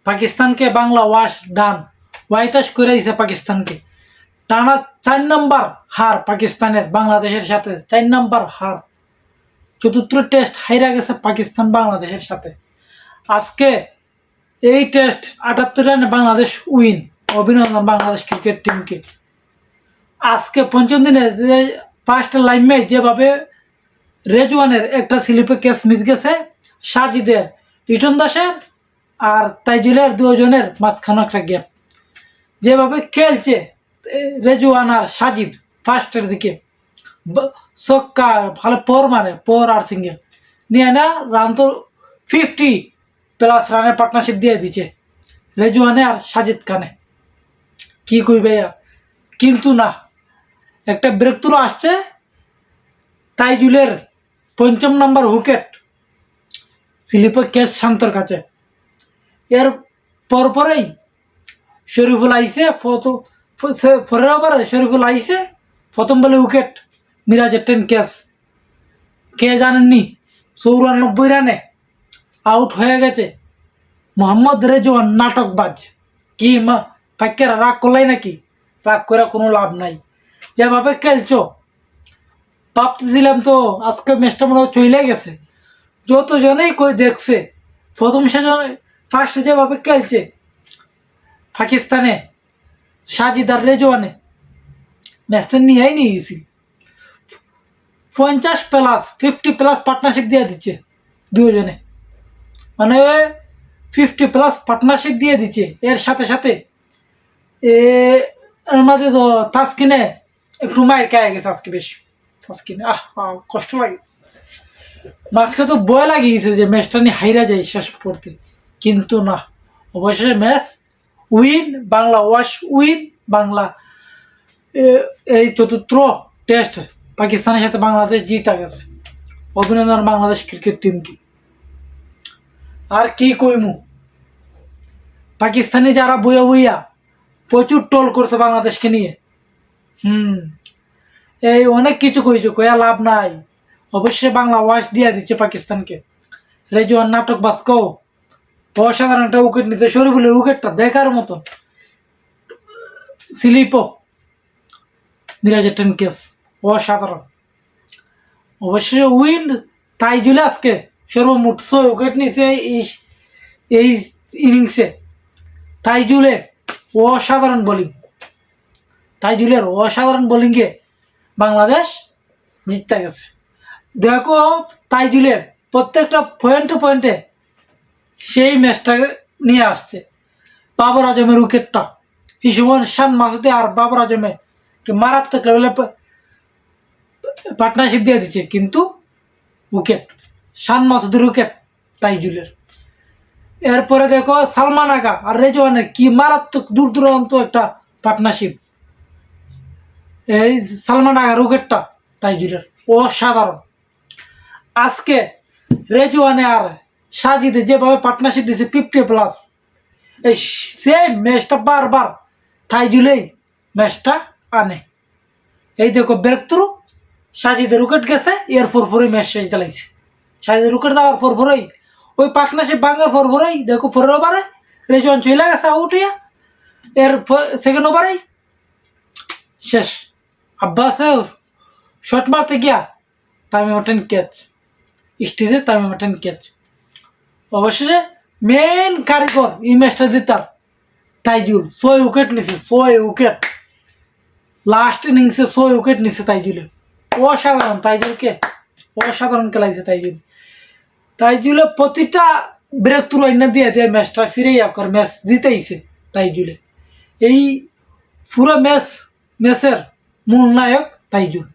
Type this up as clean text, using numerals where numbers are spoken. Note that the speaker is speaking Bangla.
পাকিস্তানকে বাংলা ওয়াশ ডান, হোয়াইট ওয়াশ করে দিয়েছে পাকিস্তানকে। টানা 4 নম্বর হার পাকিস্তানের বাংলাদেশের সাথে, 4 নম্বর হার। চতুর্থ টেস্ট হাইরা গেছে পাকিস্তান বাংলাদেশের সাথে। আজকে এই টেস্ট 78 রানে বাংলাদেশ উইন। অভিনন্দন বাংলাদেশ ক্রিকেট টিমকে। আজকে পঞ্চম দিনে যে 5টা লাইন ম্যাচ যেভাবে রেজওয়ানের একটা স্লিপে ক্যাচ মিস গেছে, সাজিদের, লিটন দাসের আর তাইজুলের দুজনের মাঝখানে একটা গ্যাপ, যেভাবে খেলছে রেজওয়ান আর সাজিদ ফার্স্টের দিকে ছক্কা ভালো পর মারে, পর আর সিঙ্গেল নিয়ে না রান তো 50+ রানের পার্টনারশিপ দিয়ে দিচ্ছে রেজওয়ানে আর সাজিদ খানে। কি কই ভাইয়া, কিন্তু না, একটা ব্রেক থ্রু আসছে তাইজুলের 5ম নম্বর উইকেট স্লিপে ক্যাচ শান্তর কাছে। এর পরপরেই শরীফুল আইসে, পরের ওভারে শরীফুল আইসে প্রথম বলে উইকেট, মিরাজের 10 ক্যাচ। কে জানেননি 94 রানে আউট হয়ে গেছে মোহাম্মদ রেজওয়ান নাটকবাজ। কি মা পাক্কেরা রাগ করলাই নাকি? রাগ করে কোনো লাভ নাই। যেভাবে খেলছো ভাবতেছিলাম তো আজকে ম্যাচটা মনে হয় চলে গেছে। যতজনেই কই দেখছে প্রথম সেজনে ফার্স্টে যেভাবে খেলছে পাকিস্তানে সাজিদ আর রেজওয়ানে, ম্যাচটা নিয়েই নিয়ে গেছি। 50+50+ পার্টনারশিপ দিয়ে দিচ্ছে দুজনে, মানে 50+ পার্টনারশিপ দিয়ে দিচ্ছে। এর সাথে সাথে এর মাঝে তো তাসকিনে একটু মায়ের খেয়ে গেছে আজকে বেশ। তাসকিনে কষ্ট লাগে, মাঝকে তো ভয় লাগিয়েছে যে ম্যাচটা নিয়ে হাইরা যায় শেষ পড়তে, কিন্তু না, অবশেষে match win, Bangla wash win. Bangla এই চতুর্থ টেস্ট পাকিস্তানের সাথে বাংলাদেশ জিতা গেছে। অভিনন্দন বাংলাদেশ ক্রিকেট টিমকে। আর কি কইমু, পাকিস্তানি যারা বইয়া বইয়া প্রচুর টোল করছে বাংলাদেশকে নিয়ে। এই অনেক কিছু কইছে, কয়া লাভ নাই। অবশ্যই বাংলা ওয়াশ দিয়ে দিচ্ছে পাকিস্তানকে। রেজওয়ান নাটক বাস্কো অসাধারণ একটা উইকেট নিতে, শরীফুলের উইকেটটা দেখার মতন, স্লিপও, মিরাজের 10 ক্যাচ অসাধারণ। অবশ্যই উইন। তাইজুলে আজকে সর্বমোট 6 উইকেট নিছে এই ইনিংসে। তাইজুলে অসাধারণ বোলিং, তাইজুলের অসাধারণ বোলিংয়ে বাংলাদেশ জিততে গেছে। দেখো তাইজুলের প্রত্যেকটা পয়েন্টে পয়েন্টে সেই ম্যাচটাকে নিয়ে আসছে। বাবর আজমের উইকেটটা, ইসুমান শান মাসুদে আর বাবর আজমে মারাত্মক লেভেলে পার্টনারশিপ দিয়ে দিচ্ছে, কিন্তু উইকেট শান মাসুদের উইকেট তাইজুলের। এরপরে দেখো সালমান আগা আর রেজওয়ানের কি মারাত্মক দূর দূরান্ত একটা পার্টনারশিপ। এই সালমান আগার উইকেটটা তাইজুলের অসাধারণ। আজকে রেজওয়ানে আর সাজিদে যেভাবে পার্টনারশিপ দিয়েছে 50+, এই সেম ম্যাচটা বারবার তাইজুলেই ম্যাচটা আনে। এই দেখো ব্রেক থ্রু, সাজিদের উইকেট গেছে, এর ফরফরই ম্যাচ শেষ দিলাইছে। সাজিদের উইকেট দেওয়ার ফরফরই ওই পার্টনারশিপ ভাঙার ফরফরই দেখো পরের ওভারে রেজওয়ান চলে গেছে আউট হইয়া, এর সেকেন্ড ওভারেই শেষ। আব্বাসে শট মারতে গিয়া তামিম 10 ক্যাচ, স্টেজে তামিম 10 ক্যাচ। অবশেষে মেন কারিগর এই ম্যাচটা জিতার তাইজুল 6 উইকেট নিছে, 6 উইকেট লাস্ট ইনিংসে 6 উইকেট নিছে তাইজুলে। অসাধারণ, তাইজুলকে অসাধারণ খেলাইছে তাইজুল। তাইজুলে প্রতিটা ব্রেক থ্রু আইনা দিয়ে দিয়ে ম্যাচটা ফিরে কর ম্যাচ জিতাইছে তাইজুলে। এই পুরো ম্যাচের মূল নায়ক তাইজুল।